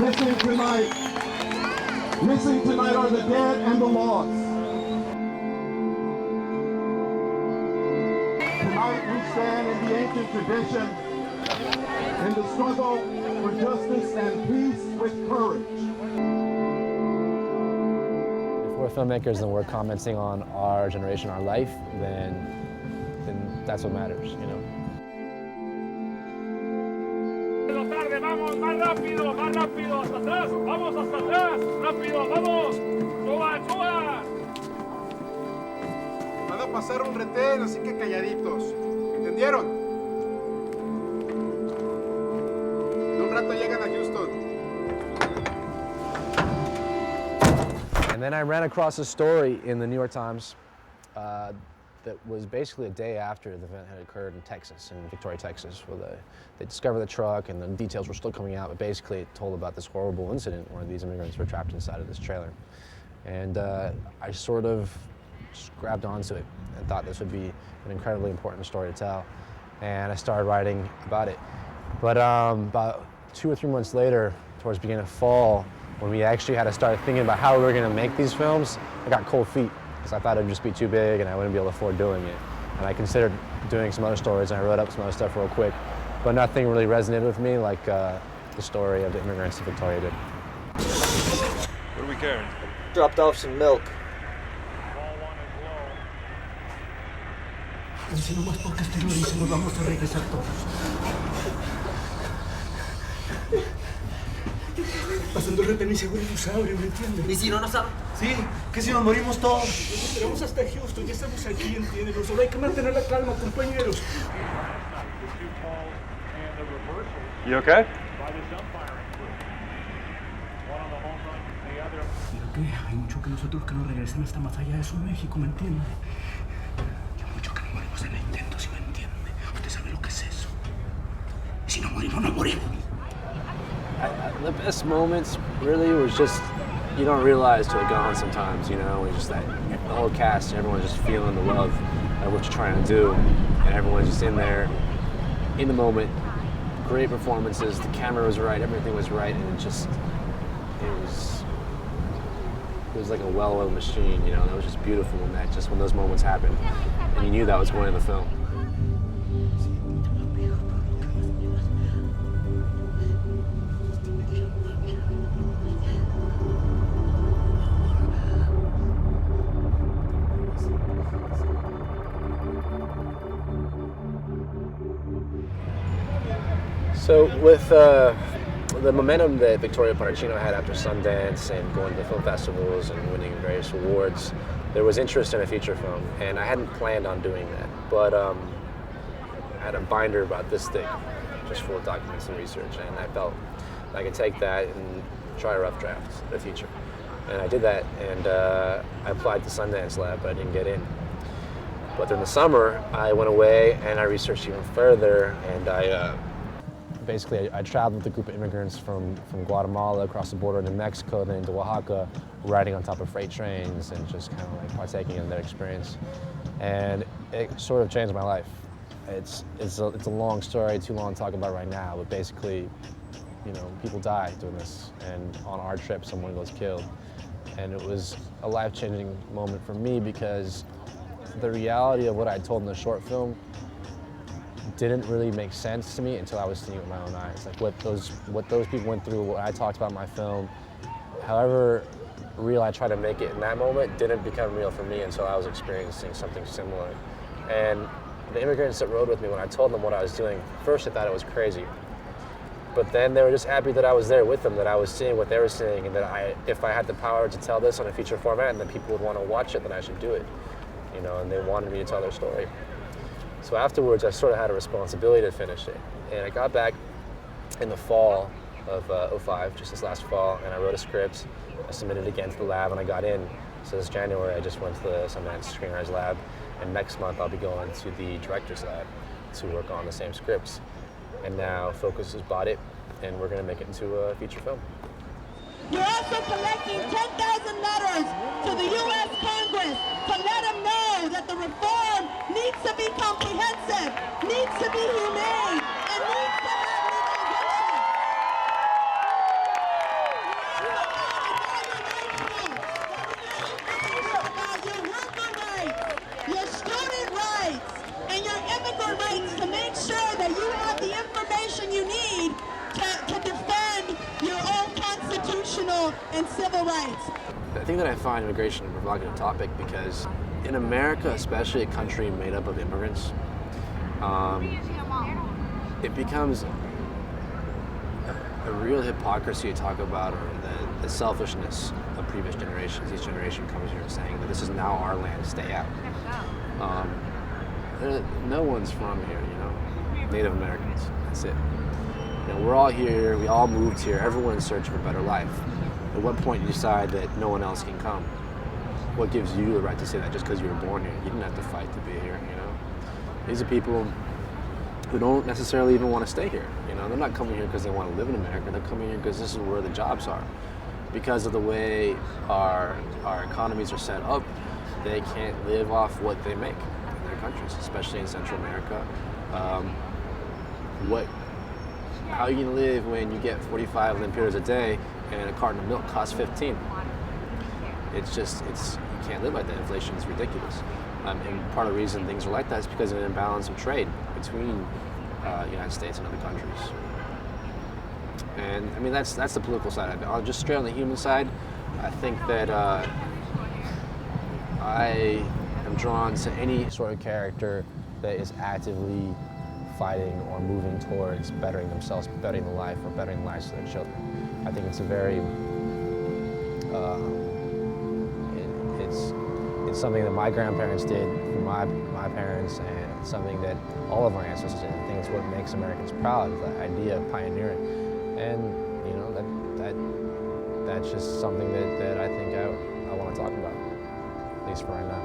Missing tonight are the dead and the lost. Tonight we stand in the ancient tradition in the struggle for justice and peace with courage. If we're filmmakers and we're commenting on our generation, our life, then that's what matters, you know. Vamos, más rápido, hasta atrás, vamos hasta atrás, rápido, vamos, suban, suban. Van a pasar un retén, así que calladitos, ¿entendieron? En un rato llegan a Houston. And then I ran across a story in the New York Times that was basically a day after the event had occurred in Texas, in Victoria, Texas, where they discovered the truck and the details were still coming out, but basically it told about this horrible incident where these immigrants were trapped inside of this trailer. And I sort of just grabbed onto it and thought this would be an incredibly important story to tell. And I started writing about it. But about 2 or 3 months later, towards the beginning of fall, when we actually had to start thinking about how we were going to make these films, I got cold feet. Because I thought it would just be too big and I wouldn't be able to afford doing it. And I considered doing some other stories and I wrote up some other stuff real quick. But nothing really resonated with me like the story of the immigrants in Victoria did. What are we carrying? Dropped off some milk. Si no más pocas terroristas nos vamos a regresar todos. Pasando el retén y seguro nos abre, ¿me entiendes? ¿Y si no nos abre? Sí, que si nos morimos todos. Nos esperamos hasta Houston, ya estamos aquí, ¿entiendes? Solo hay que mantener la calma, compañeros. You okay? Mira que hay mucho que nosotros que nos regresen hasta más allá de su México, ¿me entiende? Y hay mucho que no morimos en el intento, ¿sí me entiende? Usted sabe lo que es eso. Y si no morimos, no morimos. The best moments really was just, you don't realize till it gone sometimes, you know, it's just that the whole cast, everyone's just feeling the love of what you're trying to do, and everyone's just in there, in the moment, great performances, the camera was right, everything was right, and it was like a well-oiled machine, you know, it was just beautiful when those moments happened, and you knew that was going in the film. So with the momentum that Victoria Para Chino had after Sundance and going to film festivals and winning various awards, there was interest in a feature film, and I hadn't planned on doing that, but I had a binder about this thick, just full of documents and research, and I felt I could take that and try a rough draft, a feature. And I did that, and I applied to Sundance Lab, but I didn't get in. But during the summer, I went away and I researched even further, and I traveled with a group of immigrants from Guatemala across the border into Mexico, then into Oaxaca, riding on top of freight trains and just kind of like partaking in their experience. And it sort of changed my life. It's a long story, too long to talk about right now, but basically, you know, people die doing this, and on our trip, someone was killed. And it was a life-changing moment for me because the reality of what I told in the short film didn't really make sense to me until I was seeing it with my own eyes. Like what those people went through, what I talked about in my film, however real I tried to make it in that moment didn't become real for me until I was experiencing something similar. And the immigrants that rode with me, when I told them what I was doing, first they thought it was crazy. But then they were just happy that I was there with them, that I was seeing what they were seeing, and that if I had the power to tell this on a feature format and that people would want to watch it, then I should do it. You know, and they wanted me to tell their story. So afterwards, I sort of had a responsibility to finish it. And I got back in the fall of '05, just this last fall, and I wrote a script. I submitted it again to the lab, and I got in. So this January, I just went to the Sundance Screenwriters Lab, and next month I'll be going to the Directors Lab to work on the same scripts. And now Focus has bought it, and we're going to make it into a feature film. We're also collecting 10,000 letters to the U.S. Congress to let them know that the reform needs to be comprehensive, needs to be humane, and needs to have legalization. political, and civil rights. I think that I find immigration a provocative topic because in America, especially a country made up of immigrants, it becomes a real hypocrisy to talk about, or the selfishness of previous generations. Each generation comes here saying that this is now our land, stay out. No one's from here, you know. Native Americans, that's it. You know, we're all here, we all moved here, everyone's in search of a better life. At what point do you decide that no one else can come? What gives you the right to say that just because you were born here? You didn't have to fight to be here, you know. These are people who don't necessarily even want to stay here. You know, they're not coming here because they want to live in America. They're coming here because this is where the jobs are. Because of the way our economies are set up, they can't live off what they make in their countries, especially in Central America. How are you gonna live when you get 45 lempiras a day and a carton of milk costs 15? You can't live like that. Inflation is ridiculous. And part of the reason things are like that is because of an imbalance of trade between the United States and other countries. And I mean, that's the political side of it. Just straight on the human side, I think that I am drawn to any sort of character that is actively fighting or moving towards bettering themselves, bettering the life, or bettering the lives of their children. I think it's a very, it's something that my grandparents did for my parents, and it's something that all of our ancestors did. I think it's what makes Americans proud, the idea of pioneering. And you know, that's just something that I think I want to talk about, at least for right now.